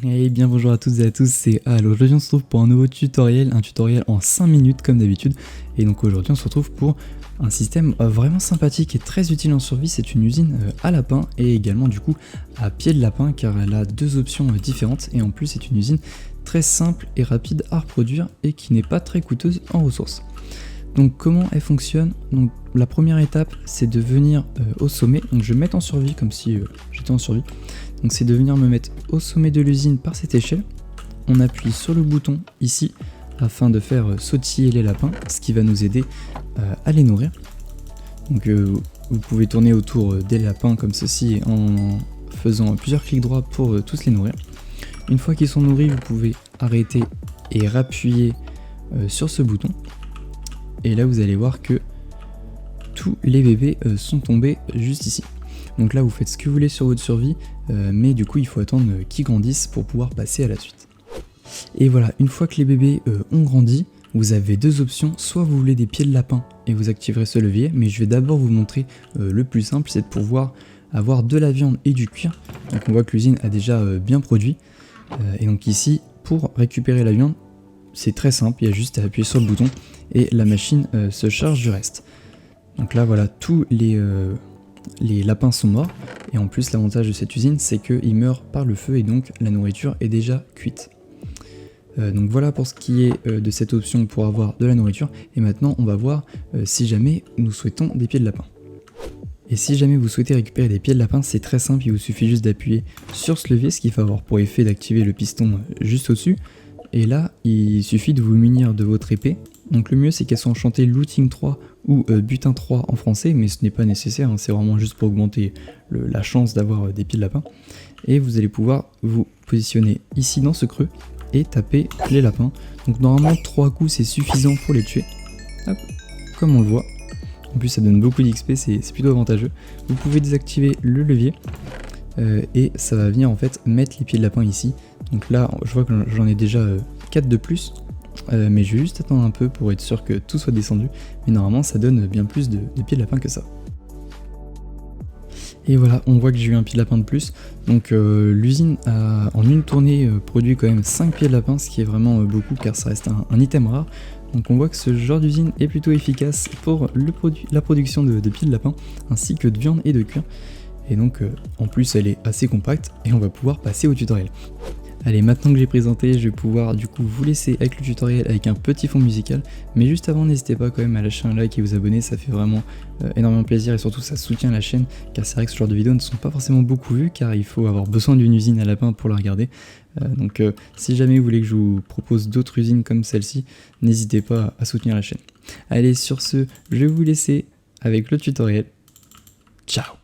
Et bien bonjour à toutes et à tous, c'est Al. Aujourd'hui on se retrouve pour un nouveau tutoriel, un tutoriel en 5 minutes comme d'habitude. Et donc aujourd'hui on se retrouve pour un système vraiment sympathique et très utile en survie. C'est une usine à lapin et également du coup à pied de lapin, car elle a deux options différentes. Et en plus c'est une usine très simple et rapide à reproduire et qui n'est pas très coûteuse en ressources. Donc comment elle fonctionne? Donc la première étape c'est de venir au sommet. Donc je vais me mettre en survie comme si j'étais en survie. Donc c'est de venir me mettre au sommet de l'usine par cette échelle. On appuie sur le bouton ici afin de faire sautiller les lapins, ce qui va nous aider à les nourrir. Donc vous pouvez tourner autour des lapins comme ceci en faisant plusieurs clics droits pour tous les nourrir. Une fois qu'ils sont nourris, vous pouvez arrêter et rappuyer sur ce bouton. Et là vous allez voir que tous les bébés sont tombés juste ici. Donc là vous faites ce que vous voulez sur votre survie, mais du coup il faut attendre qu'ils grandissent pour pouvoir passer à la suite. Et voilà, une fois que les bébés ont grandi, vous avez deux options. Soit vous voulez des pieds de lapin et vous activerez ce levier, mais je vais d'abord vous montrer le plus simple, c'est de pouvoir avoir de la viande et du cuir. Donc on voit que l'usine a déjà bien produit. Et donc ici, pour récupérer la viande, c'est très simple, il y a juste à appuyer sur le bouton et la machine se charge du reste. Donc là voilà, tous les lapins sont morts, et en plus l'avantage de cette usine c'est qu'ils meurent par le feu et donc la nourriture est déjà cuite. Donc voilà pour ce qui est de cette option pour avoir de la nourriture, et maintenant on va voir si jamais nous souhaitons des pieds de lapin. Et si jamais vous souhaitez récupérer des pieds de lapin, c'est très simple, il vous suffit juste d'appuyer sur ce levier, ce qui va avoir pour effet d'activer le piston juste au-dessus, et là il suffit de vous munir de votre épée. Donc le mieux c'est qu'elle soit enchantée Looting 3 ou Butin 3 en français, mais ce n'est pas nécessaire, hein, c'est vraiment juste pour augmenter la chance d'avoir des pieds de lapin. Et vous allez pouvoir vous positionner ici dans ce creux et taper les lapins. Donc normalement 3 coups c'est suffisant pour les tuer. Hop, comme on le voit. En plus ça donne beaucoup d'XP, c'est plutôt avantageux. Vous pouvez désactiver le levier et ça va venir en fait mettre les pieds de lapin ici. Donc là je vois que j'en ai déjà 4 de plus. Mais je vais juste attendre un peu pour être sûr que tout soit descendu, mais normalement ça donne bien plus de pieds de lapin que ça. Et voilà, on voit que j'ai eu un pied de lapin de plus, donc l'usine a en une tournée produit quand même 5 pieds de lapin, ce qui est vraiment beaucoup car ça reste un item rare. Donc on voit que ce genre d'usine est plutôt efficace pour la production de pieds de lapin, ainsi que de viande et de cuir. Et donc en plus elle est assez compacte, et on va pouvoir passer au tutoriel. Allez, maintenant que j'ai présenté, je vais pouvoir du coup vous laisser avec le tutoriel avec un petit fond musical. Mais juste avant, n'hésitez pas quand même à lâcher un like et vous abonner, ça fait vraiment énormément plaisir, et surtout ça soutient la chaîne. Car c'est vrai que ce genre de vidéos ne sont pas forcément beaucoup vues, car il faut avoir besoin d'une usine à lapin pour la regarder. Donc si jamais vous voulez que je vous propose d'autres usines comme celle-ci, n'hésitez pas à soutenir la chaîne. Allez, sur ce, je vais vous laisser avec le tutoriel. Ciao!